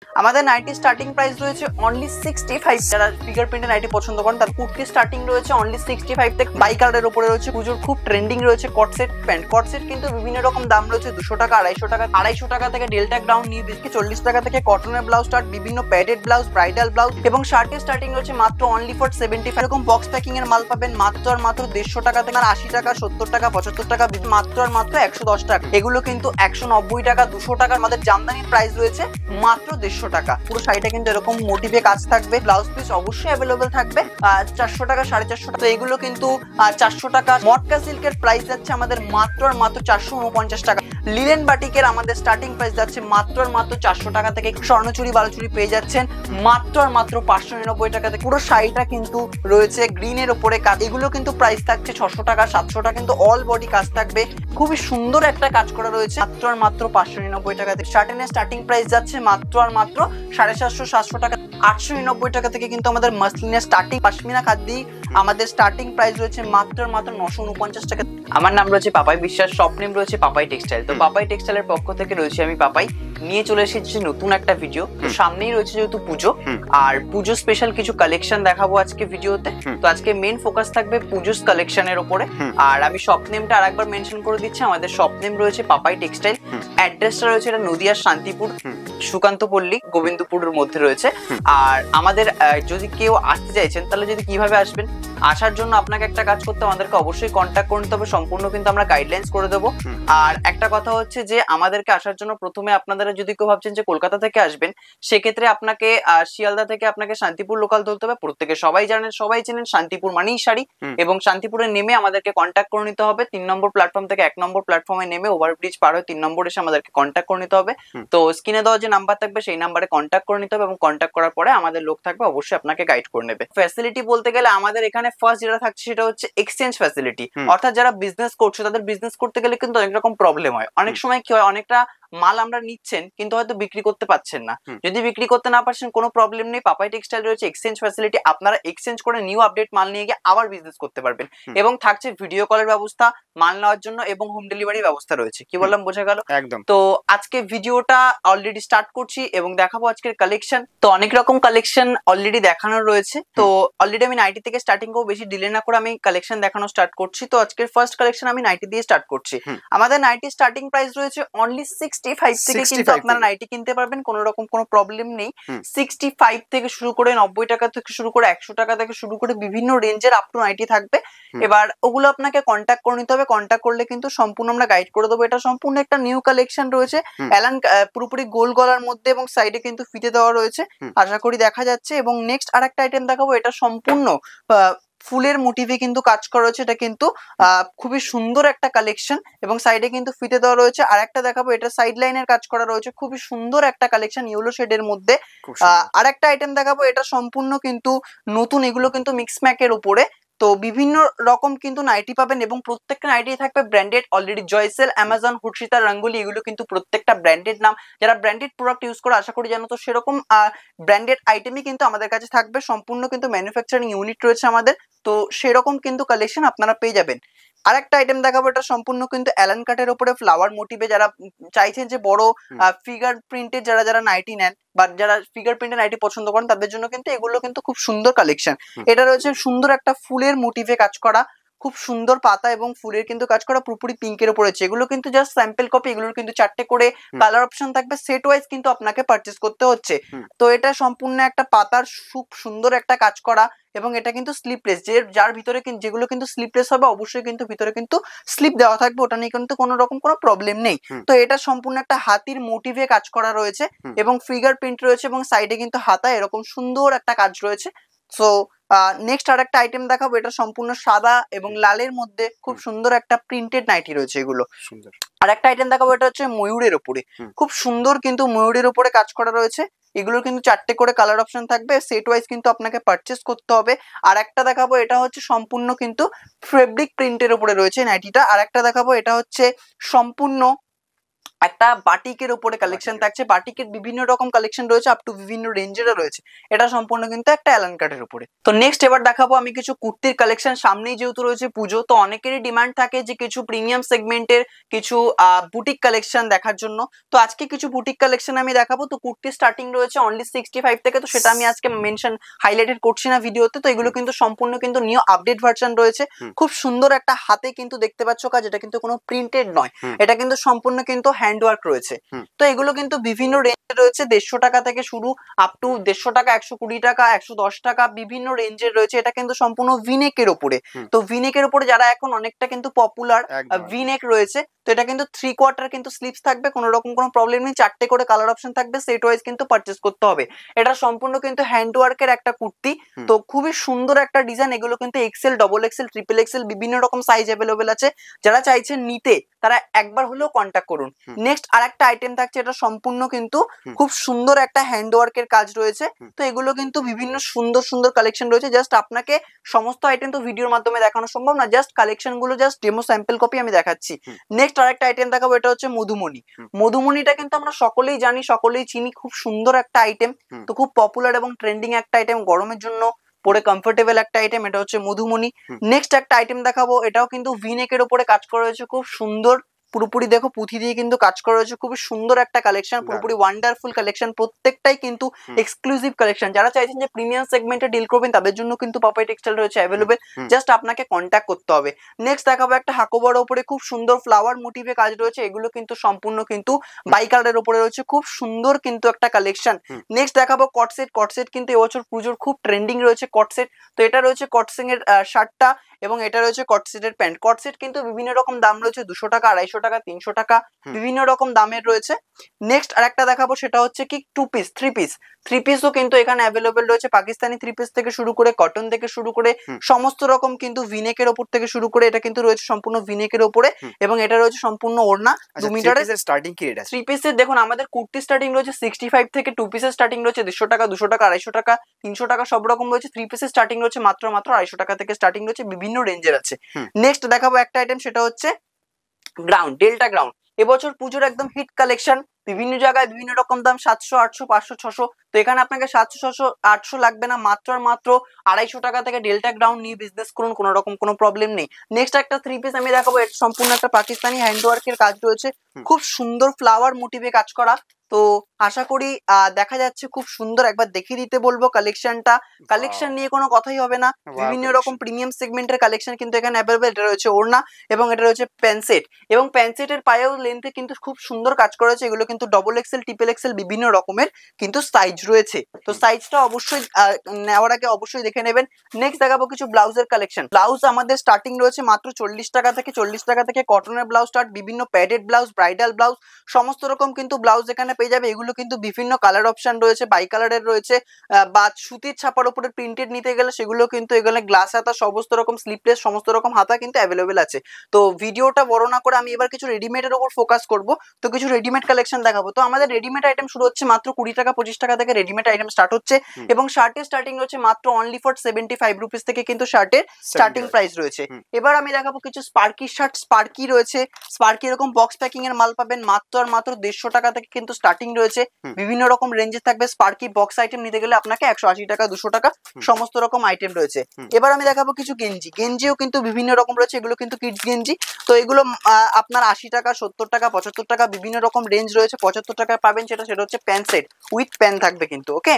আমাদের nightie starting price রয়েছে only 65। যারা ফিগার প্রিন্টের নাইটি পছন্দ করেন তার কুর্তি স্টার্টিং রয়েছে অনলি 65 থেকে। বাই কালারের উপরে রয়েছে, পুজোর খুব ট্রেন্ডিং রয়েছে কটসেট প্যান্ট। কটসেট কিন্তু বিভিন্ন রকম দাম রয়েছে, 200 টাকা, 250 টাকা থেকে ডেল্টা গ্রাউন্ড নিয়ে 40 টাকা থেকে কটনের ব্লাউজ স্টার্ট, বিভিন্ন প্যাডেড ব্লাউজ, ব্রাইডাল ব্লাউজ এবং শার্টের স্টার্টিং রয়েছে মাত্র অনলি ফর 75। এরকম বক্স প্যাকিং এর মাল পাবেন মাত্র আর মাত্র 150 টাকা থেকে, 80 টাকা, 70 টাকা, 75 টাকা, মাত্র আর মাত্র 110 টাকা। এগুলো কিন্তু 190 টাকা, 200 টাকা। আমাদের জামদানির প্রাইস রয়েছে মাত্র 150 টাকা। পুরো শাড়িটা কিন্তু এরকম মোটিভে কাজ থাকবে, ব্লাউজ পিস অবশ্যই অ্যাভেলেবল থাকবে। 400 টাকা, 450 টাকা। তো এগুলো কিন্তু 400 টাকা। মটকা সিল্কের প্রাইস যাচ্ছে আমাদের মাত্র আর মাত্র 449 টাকা। লিলেন বাটিকের আমাদের স্টার্টিং প্রাইস যাচ্ছে মাত্র আর মাত্র 400 টাকা থেকে। স্বর্ণচুরি বালুচুরি পেয়ে যাচ্ছেন মাত্র আর মাত্র 599 টাকা থেকে। পুরো শাড়িটা কিন্তু রয়েছে গ্রিনের উপরে কাজ। এগুলো কিন্তু প্রাইস থাকছে 600 টাকা, 700 টাকা। কিন্তু অল বডি কাজ থাকবে, খুবই সুন্দর একটা কাজ করা রয়েছে মাত্র আর মাত্র 599 টাকা থেকে। শার্টেনের স্টার্টিং প্রাইস যাচ্ছে মাত্র আর মাত্র 750, 700 টাকা। 899 টাকা থেকে কিন্তু আমাদের মাসলিনের স্টার্টিং পশমিনা খাদি আমাদের স্টার্টিং প্রাইস রয়েছে মাত্র আর মাত্র 949 টাকা। আমার নাম রয়েছে পাপাই বিশ্বাস, শপ নেম রয়েছে পাপাই টেক্সটাইল। তো পাপাই টেক্সটাইলের পক্ষ থেকে রয়েছে আমি পাপাই, নিয়ে চলে এসেছি নতুন একটা ভিডিও। তো সামনেই রয়েছে যেহেতু পুজো, আর পুজো স্পেশাল কিছু কালেকশন দেখাবো আজকে ভিডিওতে। তো আজকে মেন ফোকাস থাকবে পুজোস কালেকশনের উপরে। আর আমি শপ নেমটা আরেকবার মেনশন করে দিচ্ছি, আমাদের শপ নেম রয়েছে পাপাই টেক্সটাইল। অ্যাড্রেসটা রয়েছে এটা নদিয়ার শান্তিপুর, সুকান্তপল্লী, গোবিন্দপুরের মধ্যে রয়েছে। আর আমাদের যদি কেউ আসতে চাইছেন তাহলে যদি কিভাবে আসবেন, আসার জন্য আপনাকে একটা কাজ করতে আমাদেরকে অবশ্যই কন্ট্যাক্ট করে নিতে হবে, সম্পূর্ণ কিন্তু আমরা গাইডলাইন্স করে দেবো। আর একটা কথা হচ্ছে যে আমাদেরকে আসার জন্য প্রথমে আপনারা যদি কেউ ভাবছেন যে কলকাতা থেকে আসবেন, সেক্ষেত্রে আপনাকে শিয়ালদা থেকে আপনাকে শান্তিপুর লোকাল ধরতে হবে। প্রত্যেকে সবাই জানেন, সবাই চেনেন শান্তিপুর মানেই শাড়ি। এবং শান্তিপুরে নেমে আমাদেরকে কন্ট্যাক্ট করে নিতে হবে 3 নম্বর প্ল্যাটফর্ম থেকে। 1 নম্বর প্ল্যাটফর্মে নেমে ওভারব্রিজ পার হয়ে 3 নম্বর এসে আমাদেরকে কন্ট্যাক্ট করে নিতে হবে। তো স্ক্রিনে দেওয়া যে নাম্বার থাকবে সেই নাম্বারে কন্ট্যাক্ট করে নিতে হবে, এবং কন্ট্যাক্ট করার পরে আমাদের লোক থাকবে, অবশ্যই আপনাকে গাইড করে নেবে। ফ্যাসিলিটি বলতে গেলে আমাদের এখানে ফার্স্ট যেটা থাকছে সেটা হচ্ছে এক্সচেঞ্জ ফ্যাসিলিটি। অর্থাৎ যারা বিজনেস করছে তাদের বিজনেস করতে গেলে কিন্তু অনেক রকম প্রবলেম হয়। অনেক সময় কি হয়, অনেকটা মাল আমরা নিচ্ছেন কিন্তু হয়তো বিক্রি করতে পারছেন না। যদি বিক্রি করতে না পারছেন কোনো প্রবলেম নেই, পাপাই টেক্সটাইল রয়েছে এক্সচেঞ্জ ফ্যাসিলিটি। আপনারা এক্সচেঞ্জ করে নিউ আপডেট মাল নিয়ে গিয়ে আবার বিজনেস করতে পারবেন। এবং থাকছে ভিডিও কলের ব্যবস্থা, মাল নেওয়ার জন্য, এবং হোম ডেলিভারির ব্যবস্থা রয়েছে। কি বললাম, বোঝা গেল? একদম। তো আজকে ভিডিওটা অলরেডি স্টার্ট করছি এবং দেখাবো আজকের কালেকশন। তো অনেক রকম কালেকশন অলরেডি দেখানো রয়েছে। তো অলরেডি আমি নাইটি থেকে স্টার্টিং করবো, বেশি ডিলে না করে আমি কালেকশন দেখানো স্টার্ট করছি। তো আজকের ফার্স্ট কালেকশন আমি নাইটি দিয়ে স্টার্ট করছি। আমাদের নাইটি স্টার্টিং প্রাইস রয়েছে অনলি 65 থেকে, কিন্তু আপনারা নাইটি কিনতে পারবেন, কোনো রকম কোনো প্রবলেম নেই। 65 থেকে শুরু করে 90 টাকা থেকে শুরু করে 100 টাকা থেকে শুরু করে বিভিন্ন রেঞ্জের আপ টু নাইটি থাকবে। এবার ওগুলো আপনাকে কন্ট্যাক্ট করে নিতে হবে, কন্ট্যাক্ট করলে কিন্তু সম্পূর্ণ আমরা গাইড করে দেবো। এটা সম্পূর্ণ একটা নিউ কালেকশন রয়েছে, অ্যালান পুরোপুরি গোল গলার মধ্যে, এবং সাইডে কিন্তু ফিতে দেওয়া রয়েছে, আশা করি দেখা যাচ্ছে। এবং নেক্সট আরেকটা আইটেম দেখাবো, এটা সম্পূর্ণ ফুলের মোটিভে কিন্তু কাজ করা রয়েছে। এটা কিন্তু খুবই সুন্দর একটা কালেকশন, এবং সাইডে কিন্তু ফিতে দেওয়া রয়েছে। আর একটা দেখাবো, এটা সাইড লাইনের কাজ করা রয়েছে, খুবই সুন্দর একটা কালেকশন ইয়েলো শেডের মধ্যে। আর একটা আইটেম দেখাবো, এটা সম্পূর্ণ কিন্তু নতুন, এগুলো কিন্তু মিক্স ম্যাকের উপরে। তো বিভিন্ন রকম কিন্তু নাইটি পাবেন, এবং প্রত্যেকটা নাইটি থাকবে ব্র্যান্ডেড। অলরেডি জয়সেল, অ্যামাজন, হুডশিতা, রঙ্গোলি, এগুলো কিন্তু প্রত্যেকটা ব্র্যান্ডেড নাম। যারা ব্র্যান্ডেড প্রোডাক্ট ইউজ করে আশা করি জানো, তো সেরকম ব্র্যান্ডেড আইটেমই কিন্তু আমাদের কাছে থাকবে। সম্পূর্ণ কিন্তু ম্যানুফ্যাকচারিং ইউনিট রয়েছে আমাদের, তো সেরকম কিন্তু কালেকশন আপনারা পেয়ে যাবেন। আরেকটা আইটেম দেখাবো, এটা সম্পূর্ণ কিন্তু অ্যালান কাটের উপরে ফ্লাওয়ার মোটিভে। যারা চাইছেন যে বড় ফিগার প্রিন্টের যারা নাইটি নেন, বা যারা ফিগার প্রিন্টের নাইটি পছন্দ করেন, তাদের জন্য কিন্তু এগুলো কিন্তু খুব সুন্দর কালেকশন। এটা রয়েছে সুন্দর একটা ফুলের মোটিভে কাজ করা, খুব সুন্দর পাতা এবং ফুলের কিন্তু কাজ করা, পুরোপুরি পিঙ্কের উপরে। এগুলো কিন্তু জাস্ট স্যাম্পল কপি, এগুলোর কিন্তু 4টে করে কালার অপশন থাকবে, সেট ওয়াইজ কিন্তু আপনাকে পারচেজ করতে হচ্ছে। তো এটা সম্পূর্ণ একটা পাতার খুব সুন্দর একটা কাজ করা, এবং এটা কিন্তু স্লিপলেস, যার ভিতরে যেগুলো কিন্তু স্লিপলেস হবে অবশ্যই কিন্তু ভিতরে কিন্তু স্লিপ দেওয়া থাকবে, ওটা নিয়ে কিন্তু কোনো রকম কোনো প্রবলেম নেই। তো এটা সম্পূর্ণ একটা হাতির মোটিভে কাজ করা রয়েছে, এবং ফিগার প্রিন্ট রয়েছে, এবং সাইডে কিন্তু হাতা এরকম সুন্দর একটা কাজ রয়েছে। সো নেক্সট আর একটা আইটেম দেখাবো, এটা সম্পূর্ণ সাদা এবং লালের মধ্যে খুব সুন্দর একটা প্রিন্টেড নাইটি রয়েছে, এগুলো সুন্দর। আর একটা আইটেম দেখাবো, এটা হচ্ছে ময়ূরের উপরে, খুব সুন্দর কিন্তু ময়ূরের উপরে কাজ করা রয়েছে। এগুলোর কিন্তু 4টে করে কালার অপশন থাকবে, সেট ওয়াইজ কিন্তু আপনাকে পারচেস করতে হবে। আর একটা দেখাবো, এটা হচ্ছে সম্পূর্ণ কিন্তু ফেব্রিক প্রিন্টের উপরে রয়েছে নাইটিটা। আর একটা দেখাবো, এটা হচ্ছে সম্পূর্ণ একটা বাটিকের উপরে কালেকশন থাকছে। বাটিকের বিভিন্ন রকম কালেকশন রয়েছে, আপ টু বিভিন্ন রেঞ্জেরও রয়েছে। এটা সম্পূর্ণ কিন্তু একটা অ্যালান কাটের উপরে। তো নেক্সট এবার দেখাবো আমি কিছু কুর্তির কালেকশন। সামনেই যেহেতু রয়েছে পুজো, তো অনেকেরই ডিমান্ড থাকে যে কিছু প্রিমিয়াম সেগমেন্টের কিছু বুটিক কালেকশন দেখার জন্য। তো আজকে কিছু বুটিক কালেকশন আমি দেখাবো। তো কুর্তি স্টার্টিং রয়েছে অনলি 65 থেকে, তো সেটা আমি আজকে মেনশন হাইলাইটেড করছি না ভিডিওতে। তো এগুলো কিন্তু সম্পূর্ণ কিন্তু নিউ আপডেট ভার্সন রয়েছে। খুব সুন্দর একটা হাতে কিন্তু দেখতে পাচ্ছ কাজ, এটা কিন্তু কোনো প্রিন্টেড নয়, এটা কিন্তু সম্পূর্ণ কিন্তু হ্যান্ডওয়ার্ক রয়েছে। তো এগুলো কিন্তু বিভিন্ন রেঞ্জে রয়েছে, 150 টাকা থেকে শুরু আপ টু 150 টাকা, 120 টাকা, 110 টাকা, বিভিন্ন রেঞ্জের রয়েছে। এটা কিন্তু সম্পূর্ণ ভিনেকের উপরে। তো ভিনেকের উপরে যারা এখন অনেকটা কিন্তু পপুলার ভিনেক রয়েছে, তো এটা কিন্তু 3/4 কিন্তু স্লিপস থাকবে, কোনো রকম কোনো প্রবলেম নেই। 4টে করে কালার অপশন থাকবে, সেট ওয়াইজ কিন্তু পারচেজ করতে হবে। এটা সম্পূর্ণ কিন্তু হ্যান্ডওয়ার্কের একটা কুর্তি। তো খুবই সুন্দর একটা ডিজাইন। এগুলো কিন্তু XL, double XL, triple XL বিভিন্ন রকম সাইজ অ্যাভেলেবেল আছে। যারা চাইছেন নিতে তারা একবার হলেও কন্ট্যাক্ট করুন। নেক্সট আরেকটা আইটেম থাকছে, এটা সম্পূর্ণ কিন্তু খুব সুন্দর একটা হ্যান্ডওয়ার্কের কাজ রয়েছে। তো এগুলো কিন্তু বিভিন্ন সুন্দর সুন্দর কালেকশন রয়েছে। জাস্ট আপনাকে সমস্ত আইটেম তো ভিডিওর মাধ্যমে দেখানো সম্ভব না, জাস্ট কালেকশন গুলো জাস্ট ডেমো স্যাম্পল কপি আমি দেখাচ্ছি। নেক্সট আরেকটা আইটেম দেখাবো, এটা হচ্ছে মধুমণি। মধুমণিটা কিন্তু আমরা সকলেই জানি, সকলেই চিনি, খুব সুন্দর একটা আইটেম। তো খুব পপুলার এবং ট্রেন্ডিং একটা আইটেম, গরমের জন্য পরে কমফোর্টেবল একটা আইটেম, এটা হচ্ছে মধুমণি। নেক্সট একটা আইটেম দেখাবো, এটাও কিন্তু ভিনেকের উপরে কাজ করা হয়েছে, খুব সুন্দর। পুরোপুরি দেখো পুঁথি দিয়ে কিন্তু কাজ করা হয়েছে, খুবই সুন্দর একটা কালেকশন, পুরোপুরি ওয়ান্ডারফুল কালেকশন, প্রত্যেকটাই কিন্তু এক্সক্লুসিভ কালেকশন। যারা চাইছেন যে প্রিমিয়াম সেগমেন্টে ডিল করবেন তাদের জন্য কিন্তু পাপাই টেক্সটাইল রয়েছে অ্যাভেলেবেল, জাস্ট আপনাকে কন্ট্যাক্ট করতে হবে। নেক্সট দেখাবো একটা হাকোবার উপরে খুব সুন্দর ফ্লাওয়ার মোটিভে কাজ রয়েছে। এগুলো কিন্তু সম্পূর্ণ কিন্তু বাই কালারের উপরে রয়েছে, খুব সুন্দর কিন্তু একটা কালেকশন। নেক্সট দেখাবো কটসেট। কটসেট কিন্তু এবছর পুজোর খুব ট্রেন্ডিং রয়েছে কটসেট। তো এটা রয়েছে কটসেট এর শার্টটা এবং এটা রয়েছে কটসেটের প্যান্ট। কটসেট কিন্তু বিভিন্ন রকম দাম রয়েছে, 200 টাকা, 250 টাকা, 300 টাকা, বিভিন্ন রকম দামের রয়েছে। নেক্সট আরেকটা দেখাবো, সেটা হচ্ছে কি টু পিস, থ্রি পিসও কিন্তু এখানে অ্যাভেলেবেল রয়েছে। পাকিস্তানি থ্রি পিস থেকে শুরু করে, কটন থেকে শুরু করে, সমস্ত রকম কিন্তু ভিনেকের ওপর থেকে শুরু করে, এটা কিন্তু রয়েছে সম্পূর্ণ ভিনেকের ওপরে এবং এটা রয়েছে সম্পূর্ণ ওড়না। 2 মিটারের স্টার্টিং কি রেট আছে? থ্রি পিসের দেখুন আমাদের কুর্তি স্টার্টিং রয়েছে 65 থেকে, টু পিসের স্টার্টিং রয়েছে 150 টাকা, 200 টাকা, 250 টাকা, 300 টাকা, সব রকম রয়েছে। থ্রি পিসের স্টার্টিং রয়েছে মাত্র 250 টাকা থেকে স্টার্টিং রয়েছে, বিভিন্ন রেঞ্জের আছে। নেক্সট দেখাবো একটা আইটেম, সেটা হচ্ছে গ্রাউন্ড, ডেল্টা গ্রাউন্ড। এবছর পুজোর একদম হিট কালেকশন, বিভিন্ন জায়গায় বিভিন্ন রকম দাম, 700, 800, 500, 600। তো এখানে আপনাকে 700, 600, 800 লাগবে না, মাত্র আর মাত্র 250 টাকা থেকে ডেল্টা গ্রাউন্ড নিয়ে বিজনেস করুন, কোনো রকম কোনো প্রবলেম নেই। নেক্সট একটা থ্রি পিস আমি দেখাবো, এটা সম্পূর্ণ একটা পাকিস্তানি হ্যান্ডওয়ার্কের কাজ রয়েছে, খুব সুন্দর ফ্লাওয়ার মোটিভে কাজ করা। তো আশা করি দেখা যাচ্ছে খুব সুন্দর, একবার দেখিয়ে দিতে বলবো কালেকশনটা। কালেকশন নিয়ে কোনো কথাই হবে না, বিভিন্ন রকম প্রিমিয়াম সেগমেন্টের কালেকশন কিন্তু এখানে অ্যাভেলেবেল। এটা রয়েছে ওড়না এবং এটা রয়েছে প্যান্ট, এবং প্যান্টের পায়েও লেন্থে কিন্তু খুব সুন্দর কাজ করা হয়েছে। এগুলো কিন্তু ডবল এক্সেল, ট্রিপল এক্সেল বিভিন্ন রকমের কিন্তু সাইজ রয়েছে। তো সাইজটা অবশ্যই নেওয়ার আগে অবশ্যই দেখে নেবেন। নেক্সট দেখাবো কিছু ব্লাউজের কালেকশন। ব্লাউজ আমাদের স্টার্টিং রয়েছে মাত্র 40 টাকা থেকে, 40 টাকা থেকে কটনের ব্লাউজ স্টার্ট, বিভিন্ন প্যাডেড ব্লাউজ, ব্রাইডাল ব্লাউজ, সমস্ত রকম কিন্তু ব্লাউজ এখানে পেয়ে যাবে। এগুলো কিন্তু বিভিন্ন কালার অপশন রয়েছে, বাই কালারের রয়েছে, বা সুতির ছাপার উপরে প্রিন্টেড নিতে গেলে সেগুলো কিন্তু এখানে গ্লাস হাতা, সমস্ত রকম স্লিপলেস, সমস্ত রকম হাতা কিন্তু অ্যাভেলেবেল আছে। তো ভিডিওটা বড় না করে আমি এবার কিছু রেডিমেডের উপর ফোকাস করব। তো কিছু রেডিমেড কালেকশন দেখাবো। তো আমাদের রেডিমেড আইটেম শুরু হচ্ছে মাত্র 20 টাকা, 25 টাকা থেকে রেডিমেড আইটেম স্টার্ট হচ্ছে, এবং শার্টের স্টার্টিং রয়েছে মাত্র অনলি ফর 75 রুপিস থেকে কিন্তু শার্টের স্টার্টিং প্রাইস রয়েছে। এবার আমি দেখাবো কিছু স্পার্কি শার্ট। স্পার্কি রয়েছে, স্পার্কি এরকম বক্স প্যাকিং এর মাল পাবেন মাত্র আর মাত্র 150 টাকা থেকে কিন্তু স্টার্টিং রয়েছে, বিভিন্ন রকম রেঞ্জে থাকবে। স্পার্কি বক্স আইটেম নিতে গেলে আপনাকে 180 টাকা, 200 টাকা, সমস্ত রকম আইটেম রয়েছে। এবার আমি দেখাবো কিছু গেঞ্জি। গেঞ্জিও কিন্তু বিভিন্ন রকম রয়েছে, এগুলো কিন্তু কিডস গেঞ্জি। তো এগুলো আপনার 80 টাকা, 70 টাকা, 75 টাকা, বিভিন্ন রকম রেঞ্জ রয়েছে। 75 টাকায় পাবেন সেটা হচ্ছে প্যান্ট সেট উইথ প্যান্ট থাকবে কিন্তু, ওকে।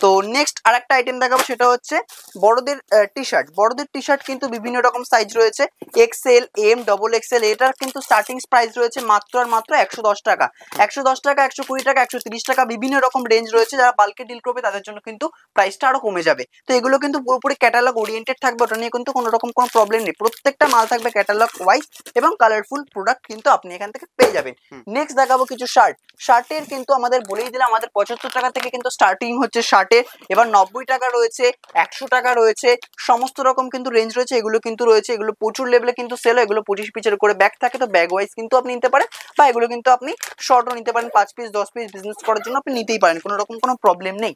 তো নেক্সট আরেকটা আইটেম দেখাবো, সেটা হচ্ছে বড়দের টি শার্ট। বড়দের টি শার্ট কিন্তু বিভিন্ন রকম সাইজ রয়েছে, এক্সেল, এম, ডবল এক্সেল। এটার কিন্তু স্টার্টিং প্রাইস রয়েছে মাত্র আর মাত্র 110 টাকা, 110 টাকা, 120 টাকা, 130 টাকা, বিভিন্ন রকম রেঞ্জ রয়েছে। যারা বাল্কে ডিল করবে তাদের জন্য কিন্তু প্রাইসটা আরো কমে যাবে। তো এগুলো কিন্তু পুরোপুরি ক্যাটালগ ওরিয়েন্টেড থাকবে, ওটা নিয়ে কিন্তু কোনো রকম কোনো প্রবলেম নেই। প্রত্যেকটা মাল থাকবে ক্যাটালগ ওয়াইজ এবং কালারফুল প্রোডাক্ট কিন্তু আপনি এখান থেকে পেয়ে যাবেন। নেক্সট দেখাবো কিছু শার্ট। শার্টের কিন্তু আমাদের বলেই দিলাম, আমাদের 75 টাকা থেকে কিন্তু স্টার্টিং হচ্ছে শার্টের। এবার 90 টাকা রয়েছে, 100 টাকা রয়েছে, সমস্ত রকম কিন্তু রেঞ্জ রয়েছে। এগুলো কিন্তু রয়েছে, এগুলো প্রচুর লেভেলে কিন্তু সেল হয়। এগুলো 25 পিসের করে ব্যাগ থাকে, তো ব্যাগ ওয়াইজ কিন্তু আপনি নিতে পারেন, বা এগুলো কিন্তু আপনি শর্টও নিতে পারেন, 5 পিস 10 পিস বিজনেস করার জন্য আপনি নিতেই পারেন, কোনো রকম কোনো প্রবলেম নেই।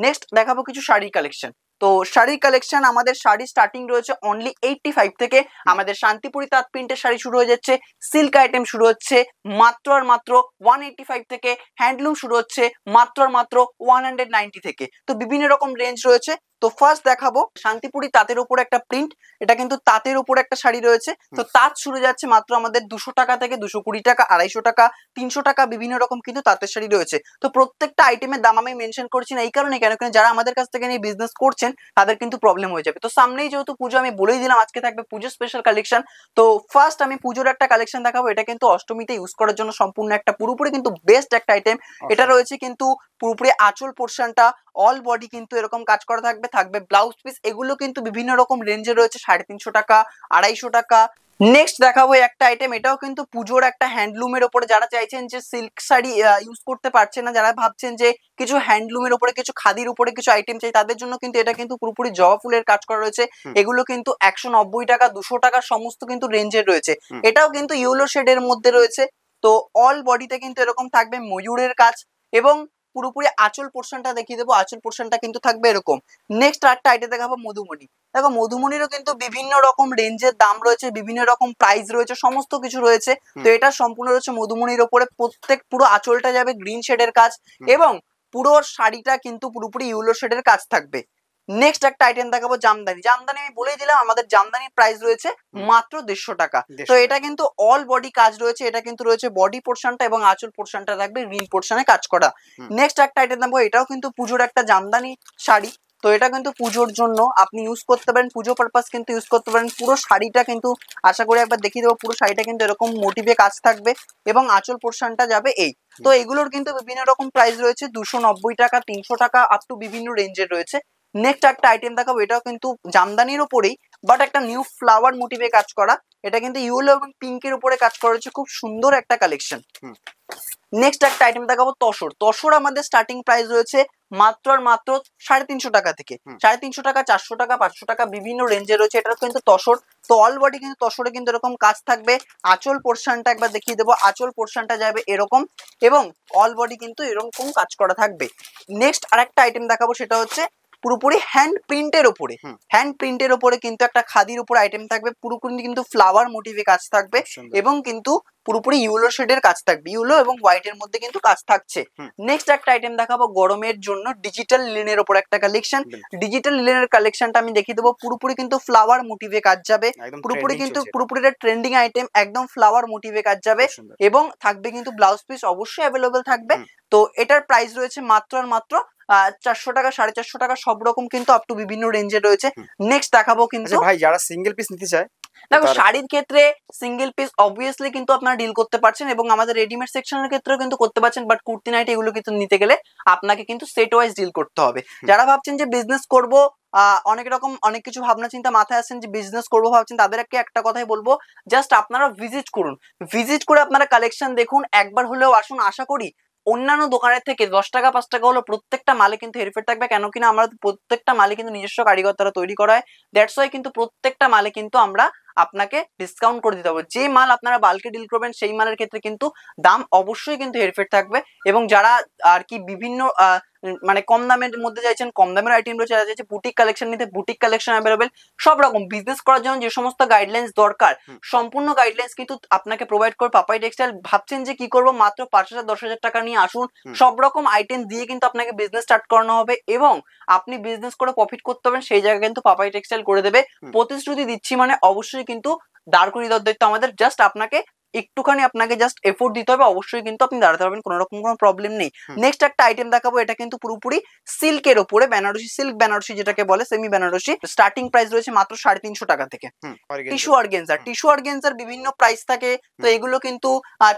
নেক্সট দেখাবো কিছু শাড়ি কালেকশন। তো শাড়ির কালেকশন, আমাদের শাড়ি স্টার্টিং রয়েছে অনলি 85 থেকে। আমাদের শান্তিপুরি তাঁত প্রিন্টের শাড়ি শুরু হয়ে যাচ্ছে, সিল্ক আইটেম শুরু হচ্ছে মাত্র আর মাত্র 185 থেকে, হ্যান্ডলুম শুরু হচ্ছে মাত্র আর মাত্র 190 থেকে। তো বিভিন্ন রকম রেঞ্জ রয়েছে। তো ফার্স্ট দেখাবো শান্তিপুরি তাঁতের উপর একটা প্রিন্ট, এটা কিন্তু তাঁতের উপর একটা শাড়ি রয়েছে। তো তাঁত শুরু যাচ্ছে মাত্র আমাদের 200 টাকা থেকে, 220 টাকা, 250 টাকা, 300 টাকা, বিভিন্ন রকম কিন্তু তাঁতের শাড়ি রয়েছে। তো প্রত্যেকটা আইটেমের দাম আমি মেনশন করছি না এই কারণে, কেন যারা আমাদের কাছ থেকে নিয়ে বিজনেস করছেন তাদের কিন্তু প্রবলেম হয়ে যাবে। তো সামনেই যেহেতু পুজো, আমি বলেই দিলাম আজকে থাকবে পুজো স্পেশাল কালেকশন। তো ফার্স্ট আমি পুজোর একটা কালেকশন দেখাবো, এটা কিন্তু অষ্টমীতে ইউজ করার জন্য সম্পূর্ণ একটা পুরোপুরি কিন্তু বেস্ট একটা আইটেম। এটা রয়েছে কিন্তু পুরোপুরি আঁচল পোর্শনটা, অল বডি কিন্তু এরকম কাজ করা থাকবে, থাকবে ব্লাউজ পিস। এগুলো কিন্তু বিভিন্ন রকম রেঞ্জে রয়েছে, 350 টাকা, 250 টাকা। নেক্সট দেখাবো একটা আইটেম, এটাও কিন্তু পুজোর একটা হ্যান্ডলুমের উপরে, যারা চাইছেন যে সিল্ক শাড়ি ইউজ করতে পারছেন না, যারা ভাবছেন যে কিছু হ্যান্ডলুমের উপরে, কিছু খাদির উপরে কিছু আইটেম চাই, তাদের জন্য কিন্তু এটা কিন্তু পুরোপুরি জবা ফুলের কাজ করা রয়েছে। এগুলো কিন্তু 190 টাকা, 200 টাকা সমস্ত কিন্তু রেঞ্জের রয়েছে। এটাও কিন্তু ইয়েলো শেডের মধ্যে রয়েছে। তো অল বডিতে কিন্তু এরকম থাকবে ময়ূরের কাজ, এবং পুরোপুরি আঁচল পোর্শনটা দেখিয়ে দেবো, আঁচল পোর্শনটা কিন্তু থাকবে এরকম। নেক্সট আরেকটা আইটেম দেখাবো মধুমণি। দেখো মধুমণিরও কিন্তু বিভিন্ন রকম রেঞ্জের দাম রয়েছে, বিভিন্ন রকম প্রাইস রয়েছে, সমস্ত কিছু রয়েছে। তো এটা সম্পূর্ণ রয়েছে মধুমণির ওপরে, পুরো আঁচলটা যাবে গ্রিন শেডের কাজ, এবং পুরো শাড়িটা কিন্তু পুরোপুরি ইয়েলো শেডের কাজ থাকবে। নেক্সট একটা আইটেম দেখাবো জামদানি। জামদানি আমি বলেই দিলাম, আমাদের জামদানির প্রাইস রয়েছে মাত্র 150 টাকা। তো এটা কিন্তু অল বডি কাজ রয়েছে, এটা কিন্তু রয়েছে বডি পোর্শনটা এবং আঁচল পোর্শনটা থাকবে গ্রিন পোর্শনে কাজ করা। নেক্সট একটা আইটেম দেখাবো, এটাও কিন্তু পুজোর একটা জামদানি শাড়ি। তো এটা কিন্তু পুজোর জন্য আপনি ইউজ করতে পারেন, পুজো পারপাস কিন্তু ইউজ করতে পারেন। পুরো শাড়িটা কিন্তু আশা করি একবার দেখিয়ে দেবো, পুরো শাড়িটা কিন্তু এরকম মোটিভে কাজ থাকবে, এবং আঁচল পোর্শনটা যাবে এই। তো এগুলোর কিন্তু বিভিন্ন রকম প্রাইস রয়েছে, 290 টাকা, 300 টাকা, আপ টু বিভিন্ন রেঞ্জের রয়েছে। নেক্সট একটা আইটেম দেখাবো, এটাও কিন্তু জামদানির উপরেই, বাট একটা নিউ ফ্লাওয়ার মোটিভে কাজ করা। এটা কিন্তু ইয়েলো এবং পিঙ্কের উপরে কাজ করা হচ্ছে, খুব সুন্দর একটা কালেকশন। নেক্সট একটা আইটেম দেখাবো তসর। তসর আমাদের স্টার্টিং প্রাইস রয়েছে মাত্র আর মাত্র 350 টাকা থেকে, 350 টাকা, 400 টাকা, 500 টাকা, বিভিন্ন রেঞ্জে রয়েছে। এটা কিন্তু তসর। তো অল বডি কিন্তু তসরে কিন্তু এরকম কাজ থাকবে। আঁচল পোর্শনটা একবার দেখিয়ে দেবো, আঁচল পোর্শনটা যাবে এরকম, এবং অল বডি কিন্তু এরকম কাজ করা থাকবে। নেক্সট আরেকটা আইটেম দেখাবো, সেটা হচ্ছে পুরোপুরি হ্যান্ড প্রিন্টের ওপরে। হ্যান্ড প্রিন্টের ওপরে কিন্তু একটা খাদির উপর আইটেম থাকবে, পুরোপুরি কিন্তু ফ্লাওয়ার মোটিভে কাজ থাকবে, এবং কিন্তু পুরোপুরি ইয়েলো শেডের কাজ থাকবে, ইয়েলো এবং হোয়াইটের মধ্যে কিন্তু কাজ থাকছে। নেক্সট একটা আইটেম দেখাবো গরমের জন্য ডিজিটাল লিনেনের উপর একটা কালেকশন। ডিজিটাল লিনেনের কালেকশনটা আমি দেখিয়ে দেবো, পুরোপুরি কিন্তু ফ্লাওয়ার মোটিভে কাজ যাবে, পুরোপুরি কিন্তু পুরোপুরি ট্রেন্ডিং আইটেম, একদম ফ্লাওয়ার মোটিভে কাজ যাবে, এবং থাকবে কিন্তু ব্লাউজ পিস অবশ্যই অ্যাভেলেবল থাকবে। তো এটার প্রাইস রয়েছে মাত্র আর মাত্র 400 টাকা, 450 টাকা, সব রকম কিন্তু আপ টু বিভিন্ন রেঞ্জে রয়েছে। নেক্সট দেখাবো কিন্তু ভাই যারা সিঙ্গেল পিস নিতে চায়, দেখো শাড়ির ক্ষেত্রে সিঙ্গেল পিস অবভিয়াসলি কিন্তু আপনারা ডিল করতে পারছেন, এবং আমাদের রেডিমেড সেকশনের ক্ষেত্রেও কিন্তু করতে পারছেন, বাট কুর্তি নাইটি এগুলো কিন্তু নিতে গেলে আপনাকে কিন্তু সেট ওয়াইজ ডিল করতে হবে। যারা ভাবছেন যে বিজনেস করব, অনেক রকম অনেক কিছু ভাবনা চিন্তা মাথায় আসছেন যে বিজনেস করবো ভাবছেন, তাদেরকে একটা কথাই বলবো, জাস্ট আপনারা ভিজিট করুন, ভিজিট করে আপনারা কালেকশন দেখুন, একবার হলেও আসুন। আশা করি অন্যান্য দোকানের থেকে 10 টাকা 5 টাকা হলো প্রত্যেকটা মালে কিন্তু হেরফের থাকবে, কেন কিনা আমরা প্রত্যেকটা মালে কিন্তু নিজস্ব কারিগর দ্বারা তৈরি করা হয়। দ্যাটস ওয়াই কিন্তু প্রত্যেকটা মালে কিন্তু আমরা আপনাকে ডিসকাউন্ট করে দিতে হবে। যে মাল আপনারা বাল্কে ডিল করবেন সেই মালের ক্ষেত্রে কিন্তু দাম অবশ্যই কিন্তু হেরফের থাকবে। এবং যারা আর কি বিভিন্ন মানে কম দামের মধ্যে চাইছেন, কম দামের আইটেম রয়েছে, যারা চাইছে বুটিক কালেকশন নিতে, বুটিক কালেকশন অ্যাভেলেবেল। সব রকম বিজনেস করার জন্য যে সমস্ত গাইডলাইন্স দরকার, সম্পূর্ণ গাইডলাইন্স কিন্তু আপনাকে প্রোভাইড করে পাপাই টেক্সটাইল। ভাবছেন যে কি করবো, মাত্র 5,000 10,000 টাকা নিয়ে আসুন, সব রকম আইটেম দিয়ে কিন্তু আপনাকে বিজনেস স্টার্ট করানো হবে, এবং আপনি বিজনেস করে প্রফিট করতে পারবেন, সেই জায়গায় কিন্তু পাপাই টেক্সটাইল করে দেবে। প্রতিশ্রুতি দিচ্ছি মানে অবশ্যই কিন্তু দাঁড় করিয়ে দেওয়ার দায়িত্ব আমাদের। জাস্ট আপনাকে একটুখানি আপনাকে জাস্ট এফোর্ট দিতে হবে, অবশ্যই কিন্তু আপনি দাঁড়াতে পারবেন, কোনো রকম কোনো প্রবলেম নেই। নেক্সট একটা আইটেম দেখাবো, এটা কিন্তু পুরোপুরি সিল্কের ওপরে, বেনারসি সিল্ক বেনারসি যেটাকে বলে, সেমি বেনারসি। স্টার্টিং প্রাইস রয়েছে মাত্র 350 টাকা থেকে। টিস্যু অর্গানজার, টিস্যু অর্গানজার বিভিন্ন প্রাইস থাকে, তো এগুলো কিন্তু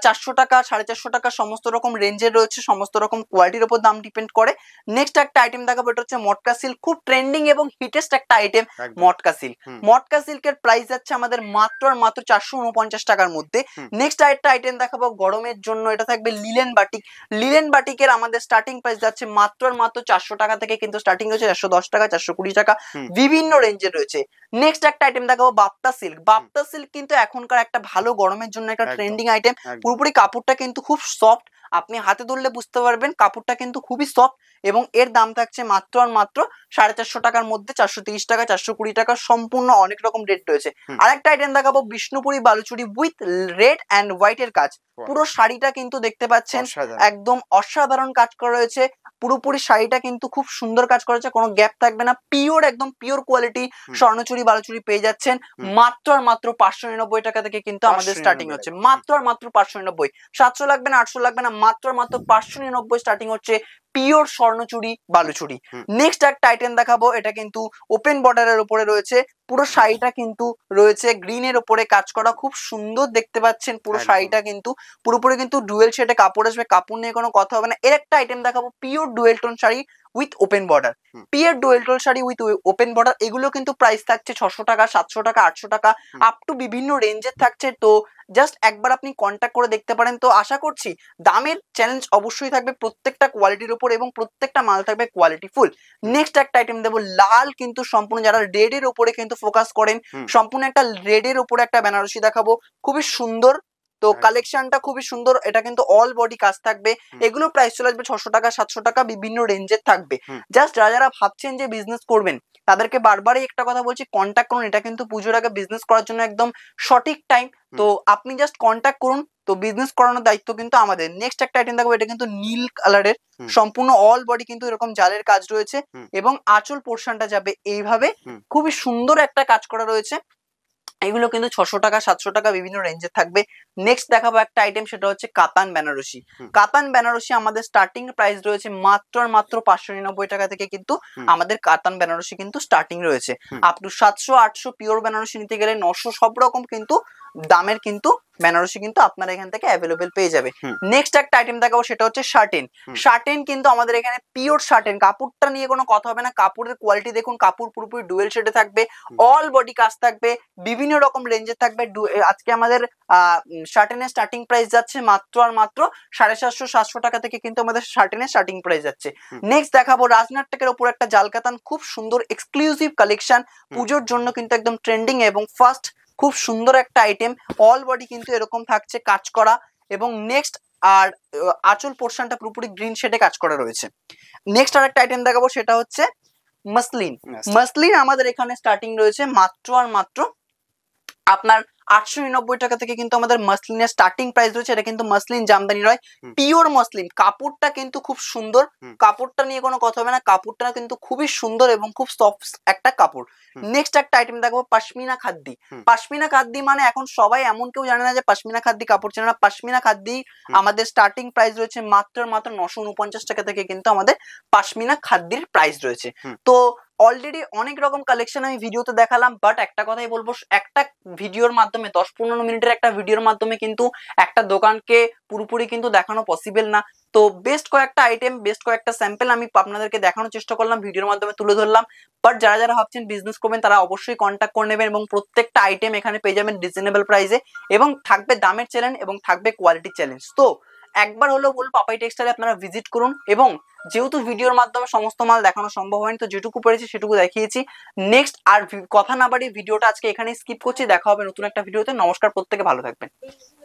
400 টাকা, 450 টাকা, সমস্ত রকম রেঞ্জের রয়েছে, সমস্ত রকম কোয়ালিটির উপর দাম ডিপেন্ড করে। নেক্সট একটা আইটেম দেখাবো, এটা হচ্ছে মটকা সিল্ক, খুব ট্রেন্ডিং এবং হিটেস্ট একটা আইটেম মটকা সিল্ক। মটকা সিল্কের প্রাইস যাচ্ছে আমাদের মাত্র আর মাত্র 449 টাকার মধ্যে। নেক্সট আরেকটা আইটেম দেখাবো গরমের জন্য, এটা থাকবে লিলেন বাটিক। লিলেন বাটিকের আমাদের স্টার্টিং প্রাইস যাচ্ছে মাত্র আর মাত্র 400 টাকা থেকে, কিন্তু স্টার্টিং হচ্ছে 410 টাকা, 420 টাকা, বিভিন্ন রেঞ্জের রয়েছে। নেক্সট একটা আইটেম দেখাবো বাপ্তা সিল্ক। বাপ্তা সিল্ক কিন্তু এখনকার একটা ভালো গরমের জন্য একটা ট্রেন্ডিং আইটেম, পুরোপুরি কাপড়টা কিন্তু খুব সফট, আপনি হাতে ধরলে বুঝতে পারবেন কাপড়টা কিন্তু খুবই সফট এবং এর দাম থাকছে মাত্র আর মাত্র 450 টাকার মধ্যে। 430 টাকা, 420 টাকা, সম্পূর্ণ অনেক রকম রেট রয়েছে। আরেকটা আইটেম দেখাবো Bishnupuri Baluchari with red and white এর কাজ। পুরো শাড়িটা কিন্তু দেখতে পাচ্ছেন একদম অসাধারণ কাজ করা রয়েছে। পুরোপুরি শাড়িটা কিন্তু খুব সুন্দর কাজ করা হয়েছে, কোনো গ্যাপ থাকবে না, পিওর একদম পিওর কোয়ালিটি স্বর্ণচুরি বালুচুরি পেয়ে যাচ্ছেন মাত্র আর মাত্র 599 টাকা থেকে কিন্তু আমাদের স্টার্টিং হচ্ছে। মাত্র আর মাত্র 599, 700 লাগবে না, 800 লাগবে না, মাত্র আর মাত্র 599 স্টার্টিং হচ্ছে পিওর স্বর্ণচুরি বালুচুরি। নেক্সট একটা আইটেম দেখাবো, এটা কিন্তু ওপেন বর্ডারের উপরে রয়েছে। পুরো শাড়িটা কিন্তু রয়েছে গ্রিনের উপরে কাজ করা, খুব সুন্দর দেখতে পাচ্ছেন। পুরো শাড়িটা কিন্তু পুরোপুরি কিন্তু ডুয়েল শেডে কাপড় আসবে, কাপড় নিয়ে কোনো কথা হবে না। এর একটা আইটেম দেখাবো pure dual tone sari with open border. Pure dual tone sari with open border, এগুলো কিন্তু প্রাইস থাকছে 600 টাকা, 700 টাকা, 800 টাকা, আপ টু বিভিন্ন রেঞ্জের থাকছে। তো জাস্ট একবার আপনি কন্ট্যাক্ট করে দেখতে পারেন। তো আশা করছি দামের চ্যালেঞ্জ অবশ্যই থাকবে প্রত্যেকটা কোয়ালিটির উপর এবং প্রত্যেকটা মাল থাকবে কোয়ালিটি ফুল। নেক্সট একটা আইটেম দেবো লাল, কিন্তু সম্পূর্ণ যারা রেড এর উপরে কিন্তু ফোকাস করেন, সম্পূর্ণ একটা রেড এর উপরে একটা বেনারসি দেখাবো, খুবই সুন্দর। তো কালেকশনটা খুবই সুন্দর, এটা কিন্তু অল বডি কাজ থাকবে। এগুলো প্রাইস চলে আসবে 600 টাকা, 700 টাকা, বিভিন্ন রেঞ্জের থাকবে। জাস্ট যারা যারা ভাবছেন যে বিজনেস করবেন তাদেরকে বারবারই একটা কথা বলছি, কন্ট্যাক্ট করুন। এটা কিন্তু পুজোর আগে বিজনেস করার জন্য একদম সঠিক টাইম। তো আপনি জাস্ট কন্ট্যাক্ট করুন, তো বিজনেস করানোর দায়িত্ব কিন্তু আমাদের। নেক্সট একটা আইটেম দেখবো, এটা কিন্তু নীল কালারের, সম্পূর্ণ অল বডি কিন্তু এরকম জালের কাজ রয়েছে এবং আঁচল পোর্শনটা যাবে এইভাবে, খুবই সুন্দর একটা কাজ করা রয়েছে। এগুলো কিন্তু 600 টাকা, 700 টাকা, বিভিন্ন রেঞ্জে থাকবে। নেক্সট দেখাবো একটা আইটেম, সেটা হচ্ছে কাতান বেনারসি। কাতান বেনারসি আমাদের স্টার্টিং প্রাইস রয়েছে মাত্র আর মাত্র 599 টাকা থেকে কিন্তু আমাদের কাতান বেনারসি কিন্তু স্টার্টিং রয়েছে। আপ টু 700, 800 পিওর বেনারসি নিতে গেলে 900, সব রকম কিন্তু দামের কিন্তু বেনারসি কিন্তু আপনারা এখান থেকে অ্যাভেলেবেল পেয়ে যাবে। নেক্সট একটা আইটেম দেখাবো, সেটা হচ্ছে শার্টেন। শার্টেন কিন্তু আমাদের এখানে পিওর শার্টেন, কাপড়টা নিয়ে কোনো কথা হবে না। কাপড়ের কোয়ালিটি দেখুন, কাপড় পুরোপুরি ডুয়েল শেডে থাকবে, অল বডি কাজ থাকবে, বিভিন্ন রকম রেঞ্জে থাকবে। আজকে আমাদের শার্টেনের স্টার্টিং প্রাইস যাচ্ছে মাত্র আর মাত্র 750, 700 টাকা থেকে কিন্তু আমাদের শার্টেনের স্টার্টিং প্রাইস যাচ্ছে। নেক্সট দেখাবো রাজনাট টেকের উপর একটা জাল কাতান, খুব সুন্দর এক্সক্লুসিভ কালেকশন, পুজোর জন্য কিন্তু একদম ট্রেন্ডিং এবং ফার্স্ট, খুব সুন্দর একটা আইটেম। অল বডি কিন্তু এরকম থাকছে কাজ করা এবং নেক্সট আর আঁচল পোর্শনটা পুরোপুরি গ্রিন শেডে কাজ করা রয়েছে। নেক্সট আর একটা আইটেম দেখাবো, সেটা হচ্ছে মাসলিন। মাসলিন আমাদের এখানে স্টার্টিং রয়েছে মাত্র আর মাত্র আপনার 899 টাকা থেকে কিন্তু আমাদের মাসলিনের স্টার্টিং প্রাইস রয়েছে। এটা কিন্তু মাসলিন জামদানি নয়, পিওর মাসলিন। কাপড়টা কিন্তু খুব সুন্দর, কাপড়টা নিয়ে কোনো কথা হবে না, কাপড়টা কিন্তু খুবই সুন্দর এবং খুব সফট একটা কাপড়। নেক্সট একটা আইটেম দেখবো পশমিনা খাদ্দি। পশমিনা খাদ্দি মানে এখন সবাই এমন কেউ জানে না যে পশমিনা খাদ্দি কাপড় চেনে না। পশমিনা খাদ্দি আমাদের স্টার্টিং প্রাইস রয়েছে মাত্র মাত্র 949 টাকা থেকে কিন্তু আমাদের পশমিনা খাদ্দির প্রাইস রয়েছে। তো অলরেডি অনেক রকম কালেকশন আমি ভিডিওতে দেখালাম, বাট একটা কথাই বলবো, একটা ভিডিওর মাধ্যমে 10-15 মিনিটের একটা ভিডিওর মাধ্যমে কিন্তু একটা দোকানকে পুরোপুরি কিন্তু দেখানো পসিবল না। তো বেস্ট কয়েকটা আইটেম, বেস্ট কয়েকটা স্যাম্পল আমি আপনাদেরকে দেখানোর চেষ্টা করলাম, ভিডিওর মাধ্যমে তুলে ধরলাম। বাট যারা যারা ভাবছেন বিজনেস করবেন তারা অবশ্যই কন্ট্যাক্ট করে নেবেন এবং প্রত্যেকটা আইটেম এখানে পেয়ে যাবেন রিজনেবল প্রাইসে এবং থাকবে দামের চ্যালেঞ্জ এবং থাকবে কোয়ালিটি চ্যালেঞ্জ। তো একবার হলেও বলবো পাপাই টেক্সটাইলে আপনারা ভিজিট করুন এবং যেহেতু ভিডিওর মাধ্যমে সমস্ত মাল দেখানো সম্ভব হয়নি, তো যেটুকু পেরেছি সেটুকু দেখিয়েছি। নেক্সট আর কথা না বাড়িয়ে ভিডিওটা আজকে এখানেই স্কিপ করছি, দেখা হবে নতুন একটা ভিডিওতে। নমস্কার, প্রত্যেকে ভালো থাকবেন।